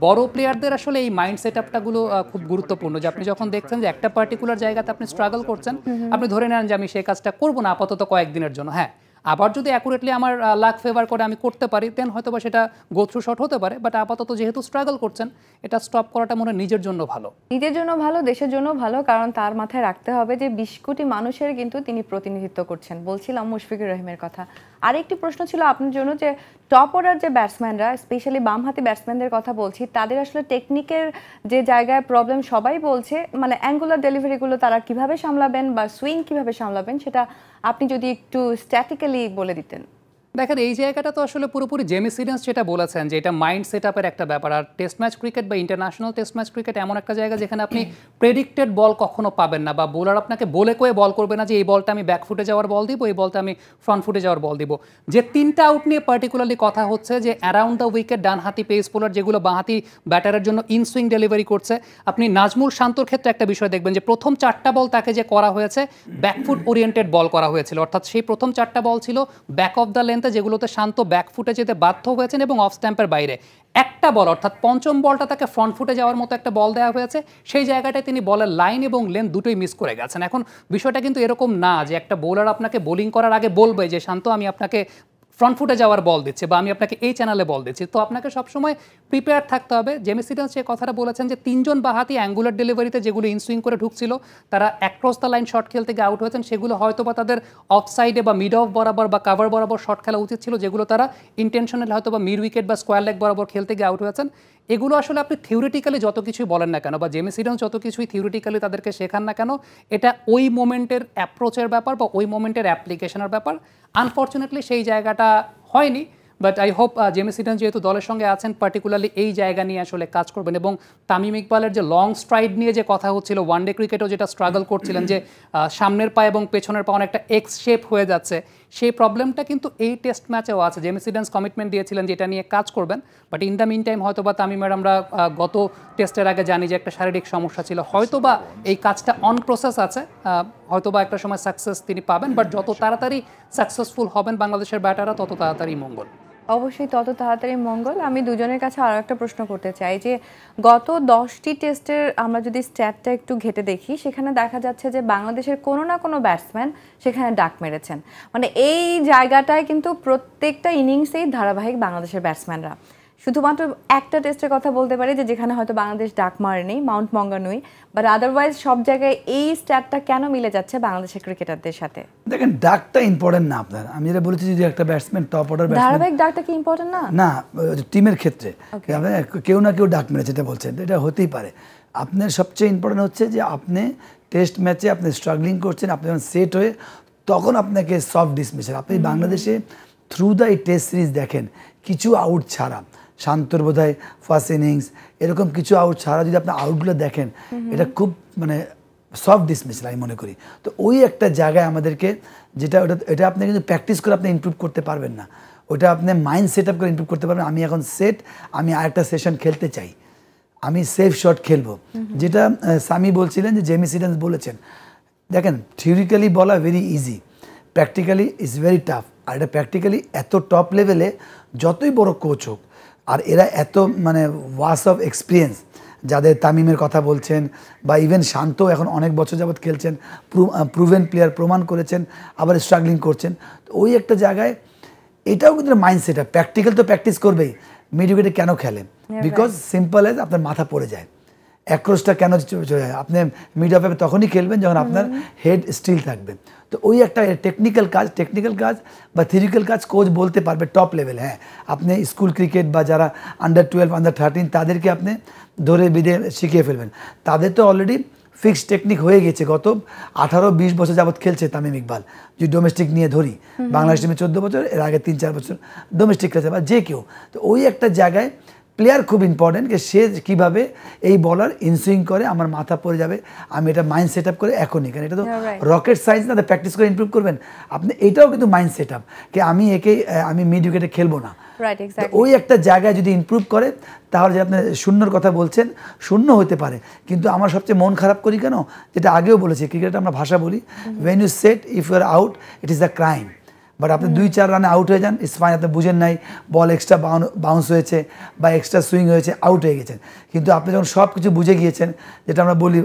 Speaker 3: বড় প্লেয়ারদের আসলে এই মাইন্ড সেট আপটাগুলো খুব গুরুত্বপূর্ণ, যে আপনি যখন দেখছেন যে একটা পার্টিকুলার জায়গাতে আপনি স্ট্রাগল করছেন, আপনি ধরে নেন যে আমি সেই কাজটা করবো না আপাতত কয়েকদিনের জন্য, হ্যাঁ আবার যদি অ্যাকুরেটলি আমার লাক ফেভার করে আমি করতে পারি, দেন হয়তো বা সেটা গো থ্রু শট হতে পারে। বাট আপাতত যেহেতু স্ট্রাগল করছেন, এটা স্টপ করাটা মনে হয় নিজের জন্য ভালো,
Speaker 1: নিজের জন্য ভালো, দেশের জন্য ভালো, কারণ তার মাথায় রাখতে হবে যে 20 কোটি মানুষের কিন্তু তিনি প্রতিনিধিত্ব করছেন। বলছিলাম মুশফিকুর রহিমের কথা। আরেকটি প্রশ্ন ছিল আপনার জন্য, যে টপ অর্ডার যে ব্যাটসম্যানরা, স্পেশালি বামহাতি ব্যাটসম্যানদের কথা বলছি, তাদের আসলে টেকনিকের যে জায়গায় প্রবলেম সবাই বলছে, মানে অ্যাঙ্গুলার ডেলিভারিগুলো তারা কিভাবে সামলাবেন বা সুইং কিভাবে সামলাবেন, সেটা আপনি যদি একটু স্ট্যাটিক্যালি বলে দিতেন।
Speaker 3: দেখেন এই জায়গাটা তো আসলে পুরোপুরি জেমি সিডেন্স যেটা বলেছেন যে এটা মাইন্ড সেট আপের একটা ব্যাপার। আর টেস্ট ম্যাচ ক্রিকেট বা ইন্টারন্যাশনাল টেস্ট ম্যাচ ক্রিকেট এমন একটা জায়গা যেখানে আপনি প্রেডিক্টেড বল কখনো পাবেন না, বা বোলার আপনাকে বলে কয়ে বল করবে না যে এই বলটা আমি ব্যাক ফুটে যাওয়ার বল দিব, এই বলটা আমি ফ্রন্ট ফুটে যাওয়ার বল দিব। যে 3টা আউট নিয়ে পার্টিকুলারলি কথা হচ্ছে যে অ্যারাউন্ড দ্য উইকেট ডানহাতি পেস বোলার যেগুলো বাঁহাতি ব্যাটারের জন্য ইন সুইং ডেলিভারি করছে, আপনি নাজমুল শান্তর ক্ষেত্রে একটা বিষয় দেখবেন যে প্রথম 4টা বল তাকে যে করা হয়েছে ব্যাকফুট ওরিয়েন্টেড বল করা হয়েছিল, অর্থাৎ সেই প্রথম 4টা বল ছিল ব্যাক অফ দ্য লেন্থে, যেগুলোতে শান্ত ব্যাকফুটে যেতে বাধ্য হয়েছেন এবং অফ স্ট্যাম্পের বাইরে। একটা বল অর্থাৎ পঞ্চম বলটা তাকে ফ্রন্ট ফুটে যাওয়ার মতো একটা বল দেওয়া হয়েছে, সেই জায়গাটায় তিনি বলের লাইন এবং লেন্থ দুটোই মিস করে গেছেন। এখন বিষয়টা কিন্তু এরকম না যে একটা বোলার আপনাকে বোলিং করার আগে বলবে যে শান্ত আমি আপনাকে ফ্রন্ট ফুটে যাওয়ার বল দিচ্ছে বা আমি আপনাকে এই চ্যানেলে বল দিচ্ছি। তো আপনাকে সবসময় প্রিপেয়ার থাকতে হবে। জেমি সিডেন্স যে কথাটা বলেছেন যে 3জন বাঁহাতি অ্যাঙ্গুলার ডেলিভারিতে যেগুলো ইনসুইং করে ঢুকছিল, তারা অ্যাক্রস দ্য লাইন শট খেলতে গিয়ে আউট হয়েছেন, সেগুলো হয়তো বা তাদের অফ সাইডে বা মিড অফ বরাবর বা কাভার বরাবর শট খেলা উচিত ছিল, যেগুলো তারা ইন্টেনশনাল হয়তো বা মিড উইকেট বা স্কোয়ার লেগ বরাবর খেলতে গিয়ে আউট হয়েছেন। এগুলো আসলে আপনি থিওরিটিক্যালি যত কিছুই বলেন না কেন বা জেমি সিডেন্স যত কিছুই থিওরিটিক্যালি তাদেরকে শেখান না কেন, এটা ওই মোমেন্টের অ্যাপ্রোচের ব্যাপার বা ওই মোমেন্টের অ্যাপ্লিকেশনের ব্যাপার। আনফর্চুনেটলি সেই জায়গাটা হয়নি। বাট আই হোপ জেমি সিডেন্স যেহেতু দলের সঙ্গে আছেন, পার্টিকুলারলি এই জায়গা নিয়ে আসলে কাজ করবেন। এবং তামিম ইকবালের যে লং স্ট্রাইড নিয়ে যে কথা হচ্ছিল, ওয়ানডে ক্রিকেটেও যেটা স্ট্রাগল করছিলেন যে সামনের পা এবং পেছনের পা অনেকটা এক্স শেপ হয়ে যাচ্ছে, সেই প্রবলেমটা কিন্তু এই টেস্ট ম্যাচেও আছে। জেমি সিডেন্স কমিটমেন্ট দিয়েছিলেন যে এটা নিয়ে কাজ করবেন, but in the mean time হয়তো বা তামিমের আমরা গত টেস্টের আগে জানি যে একটা শারীরিক সমস্যা ছিল, হয়তো বা এই কাজটা অন প্রসেস আছে, হয়তো বা একটা সময় সাকসেস তিনি পাবেন, বাট যত তাড়াতাড়ি সাকসেসফুল হবেন বাংলাদেশের ব্যাটাররা তত তাড়াতাড়ি মঙ্গল।
Speaker 1: অবশ্যই তত তাড়াতাড়ি মঙ্গল। আমি দুজনের কাছে আরও একটা প্রশ্ন করতে চাই যে গত 10টি টেস্টের আমরা যদি স্ট্যাটটা একটু ঘেটে দেখি, সেখানে দেখা যাচ্ছে যে বাংলাদেশের কোনো না কোনো ব্যাটসম্যান সেখানে ডাক মেরেছেন। মানে এই জায়গাটায় কিন্তু প্রত্যেকটা ইনিংসেই ধারাবাহিক বাংলাদেশের ব্যাটসম্যানরা, শুধুমাত্র একটা টেস্টের কথা বলতে পারি যে যেখানে হয়তো বাংলাদেশ ডাক মারেনি, মাউন্ট মঙ্গানুই, বাট আদারওয়াইজ সব জায়গায় এই স্ট্যাটটা কেন মিলে যাচ্ছে বাংলাদেশের ক্রিকেটারদের সাথে?
Speaker 2: দেখেন, ডাকটা ইম্পর্টেন্ট না আপনার। আমি যেটা বলেছি, যদি একটা ব্যাটসম্যান টপ অর্ডার
Speaker 1: ধারাবাহিক ডাকটা কি ইম্পর্টেন্ট না?
Speaker 2: না, টিমের ক্ষেত্রে কেউ না কেউ ডাক মেরেছে, এটা বলছেন, এটা হতেই পারে। আপনার সবচেয়ে ইম্পর্টেন্ট হচ্ছে যে আপনি টেস্ট ম্যাচে আপনি স্ট্রাগলিং করছেন, আপনি যখন সেট হয়ে তখন আপনাকে সফট ডিসমিসাল। আপনি বাংলাদেশে থ্রু দ্য এই টেস্ট সিরিজ দেখেন, কিছু আউট ছাড়া, শান্তর বোধহয় ফার্স্ট ইনিংস, এরকম কিছু আউট ছাড়া যদি আপনি আউটগুলো দেখেন, এটা খুব মানে সফট ডিসমিসাল আমি মনে করি। তো ওই একটা জায়গায় আমাদেরকে যেটা এটা আপনি কিন্তু প্র্যাকটিস করে আপনি ইমপ্রুভ করতে পারবেন না, ওটা আপনি মাইন্ড সেট আপ করে ইমপ্রুভ করতে পারবেন। আমি এখন সেট, আমি আরেকটা সেশন খেলতে চাই, আমি সেফ শট খেলবো, যেটা সামি বলছিলেন যে জেমি সিডেন্স বলেছেন। দেখেন, থিওরিক্যালি বলা very easy, practically is very tough. আর এটা প্র্যাকটিক্যালি এত টপ লেভেলে যতই বড় কোচ হোক, আর এরা এত মানে ওয়াস অফ এক্সপিরিয়েন্স, যাদের তামিমের কথা বলছেন বা ইভেন শান্ত এখন অনেক বছর যাবৎ খেলছেন, প্রুভেন প্লেয়ার, প্রমাণ করেছেন, আবার স্ট্রাগলিং করছেন। তো ওই একটা জায়গায় এটাও কিন্তু মাইন্ড সেট আপ। প্র্যাকটিক্যাল তো প্র্যাকটিস করবেই, মিডিওকেটে কেন খেলে? বিকজ সিম্পল এজ আপনার মাথা পড়ে যায়। অ্যাক্রোসটা কেন চলে যায়? আপনি মিড অফে তখনই খেলবেন যখন আপনার হেড স্টিল থাকবে। তো ওই একটা টেকনিক্যাল কাজ বা থিওরিক্যাল কাজ কোচ বলতে পারবে টপ লেভেল। হ্যাঁ, আপনি স্কুল ক্রিকেট বা যারা আন্ডার-12, আন্ডার-13 তাদেরকে আপনি ধরে বিধে শিখিয়ে ফেলবেন। তাদের তো অলরেডি ফিক্সড টেকনিক হয়ে গেছে, গত 18-20 বছর যাবৎ খেলছে তামিম ইকবাল, যদি ডোমেস্টিক নিয়ে ধরি। বাংলাদেশ টিমে 14 বছর, এর আগে 3-4 বছর ডোমেস্টিক খেলছে বা যে কেউ। তো ওই একটা জায়গায় প্লেয়ার খুব ইম্পর্টেন্ট, যে সে কীভাবে এই বলার ইনসুইং করে, আমার মাথা পড়ে যাবে, আমি এটা মাইন্ড সেট আপ করে এখনই, কারণ এটা তো রকেট সায়েন্স না, প্র্যাকটিস করে ইমপ্রুভ করবেন আপনি। এটাও কিন্তু মাইন্ড সেট আপ, যে আমি মিড উইকেটে খেলবো না। ওই একটা জায়গায় যদি ইমপ্রুভ করে, তাহলে যে আপনি শূন্যর কথা বলছেন, শূন্য হতে পারে। কিন্তু আমার সবচেয়ে মন খারাপ করি কেন, যেটা আগেও বলেছি, ক্রিকেটে আমরা ভাষা বলি, when you set if you are out it is the crime. But আপনি 2-4 রানে আউট হয়ে যান, ইটস ফাইন, আপনি বুঝেন নাই বল এক্সট্রা বাউন্স হয়েছে বা এক্সট্রা সুইং হয়েছে, আউট হয়ে গেছেন। কিন্তু আপনি যখন সব কিছু বুঝে গিয়েছেন, যেটা আমরা বলি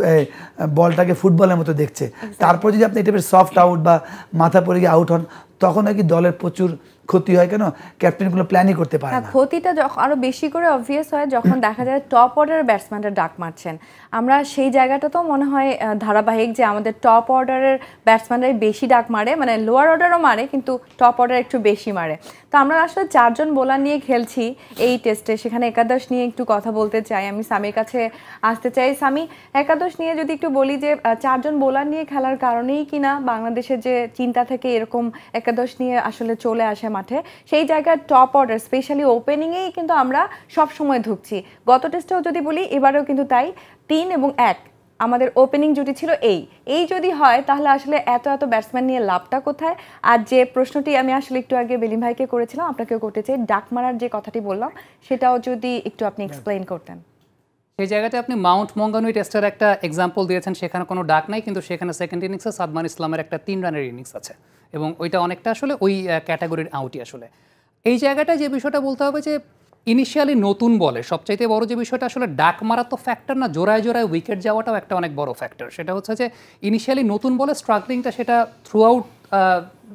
Speaker 2: বলটাকে ফুটবলের মতো দেখছে, তারপর যদি আপনি এটা সফট আউট বা মাথা পড়ে গিয়ে আউট হন, তখন নাকি দলের প্রচুর ক্ষতি হয়। কেন? ক্যাপ্টেন কোনো প্ল্যানই করতে পারে না।
Speaker 1: ক্ষতিটা যখন আরো বেশি করে অবভিয়াস হয় যখন দেখা যায় টপ অর্ডারের ব্যাটসম্যানরা ডাক মারছেন। আমরা সেই জায়গাটা তো মনে হয় ধারাবাহিক যে আমাদের টপ অর্ডারের ব্যাটসম্যানরাই বেশি ডাক মারে, মানে লোয়ার অর্ডারও মারে কিন্তু টপ অর্ডার একটু বেশি মারে। তো আমরা আসলে 4 জন বোলার নিয়ে খেলছি এই টেস্টে, সেখানে একাদশ নিয়ে একটু কথা বলতে চাই। আমি সামির কাছে আসতে চাই। সামি, একাদশ নিয়ে যদি একটু বলি যে 4 জন বোলার নিয়ে খেলার কারণেই কিনা বাংলাদেশের যে চিন্তা থেকে এরকম একাদশ নিয়ে আসলে চলে আসে মাঠে, সেই জায়গায় টপ অর্ডার স্পেশালি ওপেনিংয়েই কিন্তু আমরা সব সময় ঢুকছি। গত টেস্টেও যদি বলি, এবারেও কিন্তু তাই। 3 এবং 1 আমাদের ওপেনিং জুটি ছিল। এই যদি হয় তাহলে আসলে এত ব্যাটসম্যান নিয়ে লাভটা কোথায়? আর যে প্রশ্নটি আমি আসলে একটু আগে বেলিম ভাইকে করেছিলাম, আপনাকেও করতে চাই, ডাক মারার যে কথাটি বললাম সেটাও যদি একটু আপনি এক্সপ্লেইন করতেন।
Speaker 3: সেই জায়গাতে আপনি মাউন্ট মঙ্গানুই টেস্টের একটা এক্সাম্পল দিয়েছেন, সেখানে কোনো ডাক নাই, কিন্তু সেখানে সেকেন্ড ইনিংসে সাদমান ইসলামের একটা 3 রানের ইনিংস আছে এবং ওইটা অনেকটা আসলে ওই ক্যাটাগরির আউটই। আসলে এই জায়গাটা যে বিষয়টা বলতে হবে যে ইনিশিয়ালি নতুন বলে সবচাইতে বড় যে বিষয়টা, আসলে ডাক মারা তো ফ্যাক্টর না, জোড়ায় জোড়ায় উইকেট যাওয়াটাও একটা অনেক বড় ফ্যাক্টর। সেটা হচ্ছে যে ইনিশিয়ালি নতুন বলে স্ট্রাগলিংটা, সেটা through out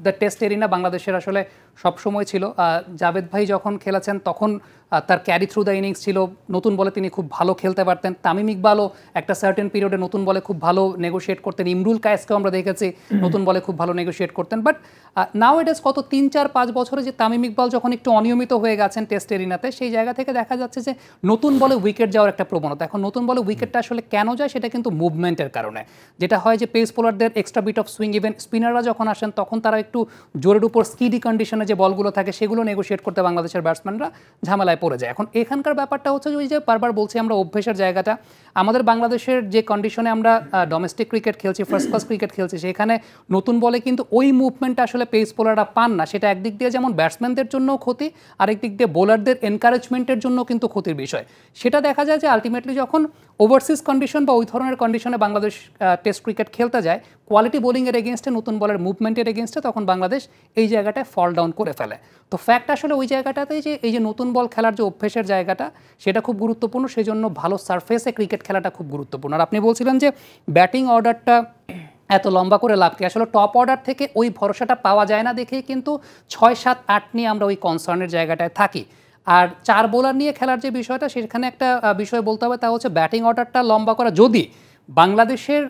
Speaker 3: the test arena বাংলাদেশের আসলে সবসময় ছিল। জাভেদ ভাই যখন খেলেছেন তখন তার ক্যারি থ্রু দ্য ইনিংস ছিল, নতুন বলে তিনি খুব ভালো খেলতে পারতেন। তামিম ইকবালও একটা সার্টেন পিরিয়ডে নতুন বলে খুব ভালো নেগোশিয়েট করতেন। ইমরুল কায়েসকেও আমরা দেখেছি নতুন বলে খুব ভালো নেগোশিয়েট করতেন। বাট নাও ইট ইজ কত 3-4-5 বছরে যে তামিম ইকবাল যখন একটু অনিয়মিত হয়ে গেছেন টেস্ট এরিনাতে, সেই জায়গা থেকে দেখা যাচ্ছে যে নতুন বলে উইকেট যাওয়ার একটা প্রবণতা। এখন নতুন বলে উইকেটটা আসলে কেন যায়, সেটা কিন্তু মুভমেন্টের কারণে। যেটা হয় যে পেস বোলারদের extra bit of swing, even স্পিনাররা যখন আসেন তখন তারা একটু জোরের উপর স্কিডি কন্ডিশনে যে বলগুলো থাকে সেগুলো নেগোশিয়েট করতে বাংলাদেশের ব্যাটসম্যানরা ঝামেলায় পড়ে যায়। এখন এখানকার ব্যাপারটা হচ্ছে ওই যে বারবার বলছি আমরা অভ্যেসের জায়গাটা, আমাদের বাংলাদেশের যে কন্ডিশনে আমরা ডোমেস্টিক ক্রিকেট খেলছি, ফার্স্ট ক্লাস ক্রিকেট খেলছি, সেখানে নতুন বলে কিন্তু ওই মুভমেন্টটা আসলে পেস বোলাররা পান না। সেটা একদিক দিয়ে যেমন ব্যাটসম্যানদের জন্য ক্ষতি, আরেক দিক দিয়ে বোলারদের এনকারেজমেন্টের জন্য কিন্তু ক্ষতির বিষয়। সেটা দেখা যায় যে আলটিমেটলি যখন ওভারসিজ কন্ডিশন বা ওই ধরনের কন্ডিশনে বাংলাদেশ টেস্ট ক্রিকেট খেলতে যায়, কোয়ালিটি বোলিংয়ের এগেনস্টে, নতুন বলের মুভমেন্টের এগেনস্টে, তখন বাংলাদেশ এই জায়গাটায় ফল ডাউন করে ফেলে। তো ফ্যাক্ট আসলে ওই জায়গাটাতেই যে এই যে নতুন বল খেলার যে অভ্যেসের জায়গাটা সেটা খুব গুরুত্বপূর্ণ, সেই জন্য ভালো সারফেসে ক্রিকেট খেলাটা খুব গুরুত্বপূর্ণ। আর আপনি বলছিলেন যে ব্যাটিং অর্ডারটা এত লম্বা করে লাভ কি, আসলে টপ অর্ডার থেকে ওই ভরসাটা পাওয়া যায় না দেখেই কিন্তু 6, 7, 8 নিয়ে আমরা ওই কনসার্নের জায়গাটায় থাকি। আর 4 বোলার নিয়ে খেলার যে বিষয়টা, সেখানে একটা বিষয় বলতে হবে, তা হচ্ছে ব্যাটিং অর্ডারটা লম্বা করা। যদি বাংলাদেশের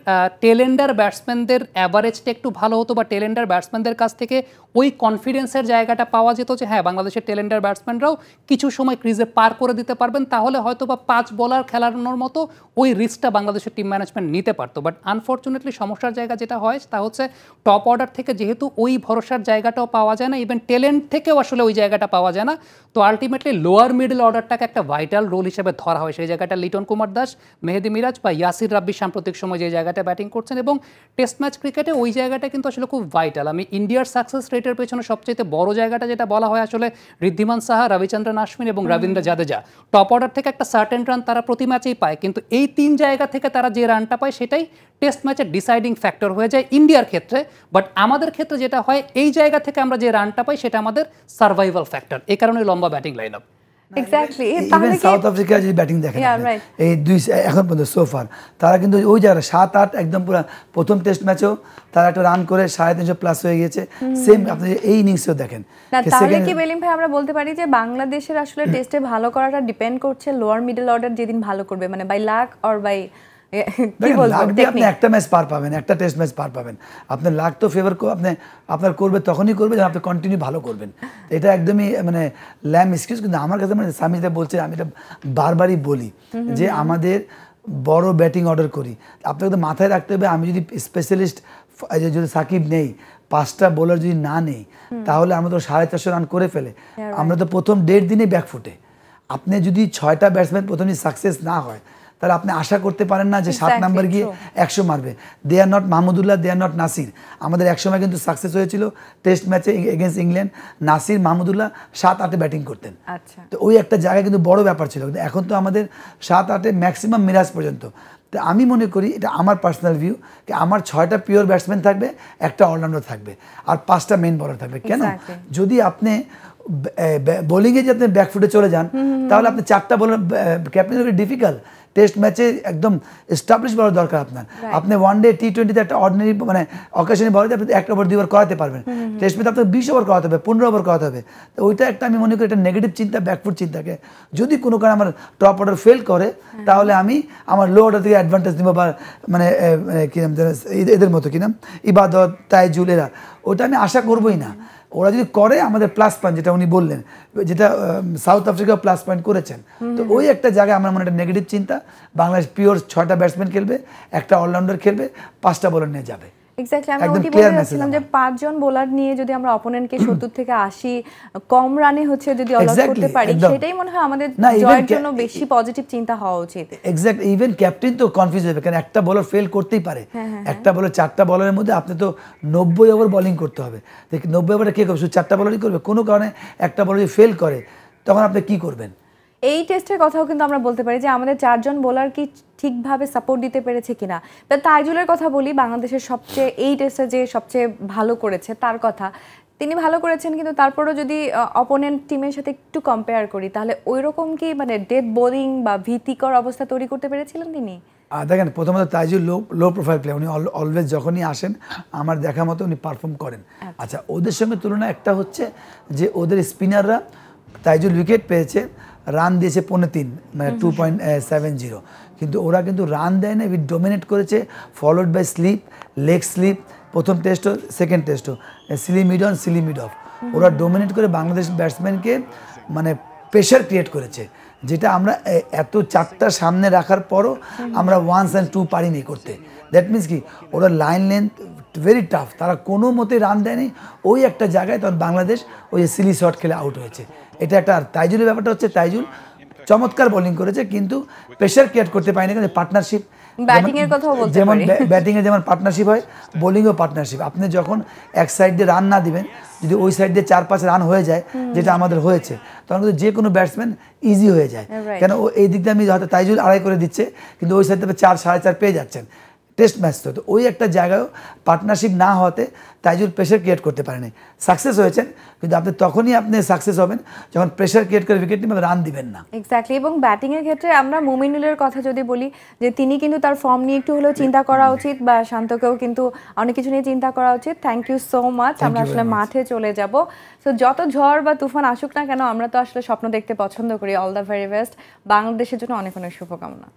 Speaker 3: টেলেন্ডার ব্যাটসম্যানদের অ্যাভারেজটা একটু ভালো হতো বা টেলেন্ডার ব্যাটসম্যানদের কাছ থেকে ওই কনফিডেন্সের জায়গাটা পাওয়া যেত যে হ্যাঁ বাংলাদেশের টেলেন্ডার ব্যাটসম্যানরাও কিছু সময় ক্রিজে পার করে দিতে পারবেন, তাহলে হয়তো বা 5 বোলার খেলানোর মতো ওই রিস্কটা বাংলাদেশের টিম ম্যানেজমেন্ট নিতে পারতো। বাট আনফর্চুনেটলি সমস্যার জায়গা যেটা হয় তা হচ্ছে টপ অর্ডার থেকে যেহেতু ওই ভরসার জায়গাটাও পাওয়া যায় না, ইভেন টেলেন্ট থেকেও আসলে ওই জায়গাটা পাওয়া যায় না, তো আলটিমেটলি লোয়ার মিডল অর্ডারটাকে একটা ভাইটাল রোল হিসেবে ধরা হয়। সেই জায়গাটা লিটন কুমার দাস, মেহেদি মিরাজ বা ইয়াসির রাব্বি সাম্প্রতিক সময় যে জায়গাটা ব্যাটিং করছেন, এবং টেস্ট ম্যাচ ক্রিকেটে ওই জায়গাটা কিন্তু আসলে খুব ভাইটাল। আমি ইন্ডিয়ার সাকসেস রেটের পেছনে সবচেয়ে বড় জায়গাটা যেটা বলা হয় আসলে ঋদ্ধিমান সাহা, রবিচন্দ্রন আশ্বিন এবং রবীন্দ্র জাদেজা। টপ অর্ডার থেকে একটা সার্টেন রান তারা প্রতি ম্যাচেই পায়, কিন্তু এই 3 জায়গা থেকে তারা যে রানটা পায় সেটাই টেস্ট ম্যাচের ডিসাইডিং ফ্যাক্টর হয়ে যায় ইন্ডিয়ার ক্ষেত্রে। বাট আমাদের ক্ষেত্রে যেটা হয়, এই জায়গা থেকে আমরা যে রানটা পাই সেটা আমাদের সার্ভাইভাল ফ্যাক্টর, এই কারণে লম্বা batting line up.
Speaker 1: Exactly.
Speaker 2: Even south Africa যদি ব্যাটিং দেখেন এই 2 এখন পর্যন্ত সোফার, তারা কিন্তু ওই জায়গাটা 7-8 একদম পুরো প্রথম টেস্ট ম্যাচেও তারা একটা রান করে 350 প্লাস হয়ে গিয়েছে। সেম আপনি এই ইনিংসেও দেখেন।
Speaker 1: তাহলে কি বেলিম ভাই আমরা বলতে পারি যে বাংলাদেশের আসলে টেস্টে ভালো করাটা ডিপেন্ড করছে লোয়ার মিডল অর্ডার যেদিন ভালো করবে, মানে বাই লাক অর বাই কি বলবো,
Speaker 2: আপনি একটা ম্যাচ পার পাবেন, একটা টেস্ট ম্যাচ পার পাবেন, আপনার লাক তো ফেভার আপনি আপনার করবে, তখনই করবে যখন আপনি কন্টিনিউ ভালো করবেন। এটা একদমই মানে ল্যাম এক্সকিউজ। কিন্তু আমার কাছে মানে স্বামী যেটা বলছে, আমি এটা বারবারই বলি যে আমাদের বড় ব্যাটিং অর্ডার করি, আপনাকে তো মাথায় রাখতে হবে, আমি যদি স্পেশালিস্ট যদি সাকিব নেই, 5টা বোলার যদি না নেই, তাহলে আমরা তো 450 রান করে ফেলে। আমরা তো প্রথম 1.5 দিনে ব্যাকফুটে। আপনি যদি 6টা ব্যাটসম্যান প্রথমে সাকসেস না হয়, তাহলে আপনি আশা করতে পারেন না যে 7 নাম্বার গিয়ে 100 মারবে। They are not Mahmudullah, they are not Nasir. আমাদের একসময় কিন্তু সাকসেস হয়েছিল টেস্ট ম্যাচে against England, Nasir Mahmudullah 7-8 batting করতেন। তো ওই একটা জায়গায় কিন্তু বড় ব্যাপার ছিল। কিন্তু এখন তো আমাদের 7-8 ম্যাক্সিমাম মিরাজ পর্যন্ত। তো আমি মনে করি, এটা আমার পার্সোনাল ভিউ, যে আমার 6টা পিওর ব্যাটসম্যান থাকবে, একটা অলরাউন্ডার থাকবে, আর 5টা মেইন বোলার থাকবে। কেন? যদি আপনি বোলিংয়ে যদি আপনি ব্যাকফুটে চলে যান, তাহলে আপনি 4টা বোলার ক্যাপ্টেন ডিফিকাল্ট। টেস্ট ম্যাচে একদম এস্টাবলিশ বলার দরকার আপনার। আপনি ওয়ানডে T20-তে একটা অর্ডিনারি মানে অকেশনে বলে আপনি 1 ওভার 2 ওভার করাতে পারবেন। টেস্ট ম্যাচে আপনার 20 ওভার করাতে হবে, 15 ওভার করাতে হবে। তো ওইটা একটা আমি মনে করি একটা নেগেটিভ চিন্তা, ব্যাকফুট চিন্তাকে। যদি কোনো কারণে আমার টপ অর্ডার ফেল করে, তাহলে আমি আমার লো অর্ডার থেকে অ্যাডভান্টেজ নিব, বা মানে কি নাম এদের মতো কি নাম ইবাদত, তাইজুল, এরা, ওটা আমি আশা করবোই না। ওরা যদি করে আমাদের প্লাস পয়েন্ট, যেটা উনি বললেন, যেটা সাউথ আফ্রিকা প্লাস পয়েন্ট করেছেন, তো ওই একটা জায়গায় আমার মনে একটা নেগেটিভ চিন্তা। বাংলাদেশ পিওর 6টা ব্যাটসম্যান খেলবে, একটা অলরাউন্ডার খেলবে, 5টা বোলার নিয়ে যাবে।
Speaker 1: এক্স্যাক্টলি। আমি ওটি বলছিলাম যে 5 জন বোলার নিয়ে যদি আমরা অপোনেন্টকে 70 থেকে 80 কম রানে হচ্ছে যদি অল আউট করতে পারি, সেটাই মনে হয় আমাদের জয়ের জন্য বেশি পজিটিভ চিন্তা হওয়া উচিত।
Speaker 2: এক্স্যাক্ট। ইভেন ক্যাপ্টেন তো কনফিউজ হবে, কারণ একটা বোলার ফেল করতেই পারে। একটা বোলার 4টা বলারের মধ্যে আপনি তো 90 ওভার বোলিং করতে হবে। 90 ওভারে কে করবে? শুধু 4টা বলারই করবে? কোনো কারণে একটা বলার যদি ফেল করে, তখন আপনি কি করবেন?
Speaker 1: এই টেস্টের কথাও কিন্তু আমরা বলতে পারি যে আমাদের 4 জন বোলার কি ঠিকভাবে সাপোর্ট দিতে পেরেছে কিনা। তাইজুলের কথা বলি, বাংলাদেশের সবচেয়ে এই টেস্টে যে সবচেয়ে ভালো করেছে তার কথা, তিনি ভালো করেছেন, কিন্তু তারপরও যদি অপোনেন্ট টিমের সাথে একটু কম্পেয়ার করি, তাহলে ওই রকম কি মানে ডেড বোলিং বা ভীতিকর অবস্থা তৈরি করতে পেরেছিলেন তিনি?
Speaker 2: দেখেন, প্রথমত তাইজুল লো প্রোফাইল প্লেয়ার, উনি অলওয়েজ যখনই আসেন আমার দেখা মতো উনি পারফর্ম করেন। আচ্ছা, ওদের সঙ্গে তুলনা একটা হচ্ছে যে ওদের স্পিনাররা, তাইজুল উইকেট পেয়েছে, রান দিয়েছে 3.5, মানে 2.70, কিন্তু ওরা কিন্তু রান দেয় না, উইথ ডোমিনেট করেছে, followed by slip, leg slip, প্রথম টেস্টও সেকেন্ড টেস্টও, silly mid on silly mid off. ওরা ডোমিনেট করে বাংলাদেশ ব্যাটসম্যানকে মানে প্রেশার ক্রিয়েট করেছে, যেটা আমরা এত 4টা সামনে রাখার পরও আমরা 1 and 2 পারিনি করতে। দ্যাট মিনস কি ওরা লাইন লেন্থ ভেরি টাফ, তারা কোনো মতে রান দেয়নি, ওই একটা জায়গায় তখন বাংলাদেশ ওই যে সিলি শট খেলে আউট হয়েছে। এটা একটা। আর তাইজুলের ব্যাপারটা হচ্ছে তাইজুল চমৎকার বোলিং করেছে কিন্তু প্রেশার ক্রিয়েট করতে পারেনি, কারণ পার্টনারশিপ
Speaker 1: ব্যাটিং এর কথাও বলতে
Speaker 2: যেমন
Speaker 1: পারি।
Speaker 2: ব্যাটিংয়ে যেমন পার্টনারশিপ হয়, বোলিংও পার্টনারশিপ। আপনি যখন এক সাইড দিয়ে রান না দিবেন, যদি ওই সাইড দিয়ে 4-5 রান হয়ে যায়, যেটা আমাদের হয়েছে, তখন কিন্তু যে কোনো ব্যাটসম্যান ইজি হয়ে যায়। কেন এই দিক দিয়ে আমি হয়তো তাইজুল আড়াই করে দিচ্ছে, কিন্তু ওই সাইড থেকে 4-4.5 পেয়ে যাচ্ছেন টেস্ট ম্যাচ। তো ওই একটা জায়গায় পার্টনারশিপ না হওয়াতে তাইজুল প্রেশার ক্রিয়েট করতে পারেনি। সাকসেস হয়েছেন, কিন্তু আপনি তখনই আপনি সাকসেস হবেন যখন প্রেশার ক্রিয়েট করে উইকেট নিয়ে রান দিবেন না।
Speaker 1: এক্স্যাক্টলি। এবং ব্যাটিং এর ক্ষেত্রে আমরা মুমিনুলের কথা যদি বলি, যে তিনি কিন্তু তার ফর্ম নিয়ে একটু হলেও চিন্তা করা উচিত, বা শান্তকেও কিন্তু অনেক কিছু নিয়ে চিন্তা করা উচিত। Thank you so much. আমরা আসলে মাঠে চলে যাব। সো যত ঝড় বা তুফান আসুক না কেন, আমরা তো আসলে স্বপ্ন দেখতে পছন্দ করি। All the very best. বাংলাদেশের জন্য অনেক অনেক শুভকামনা।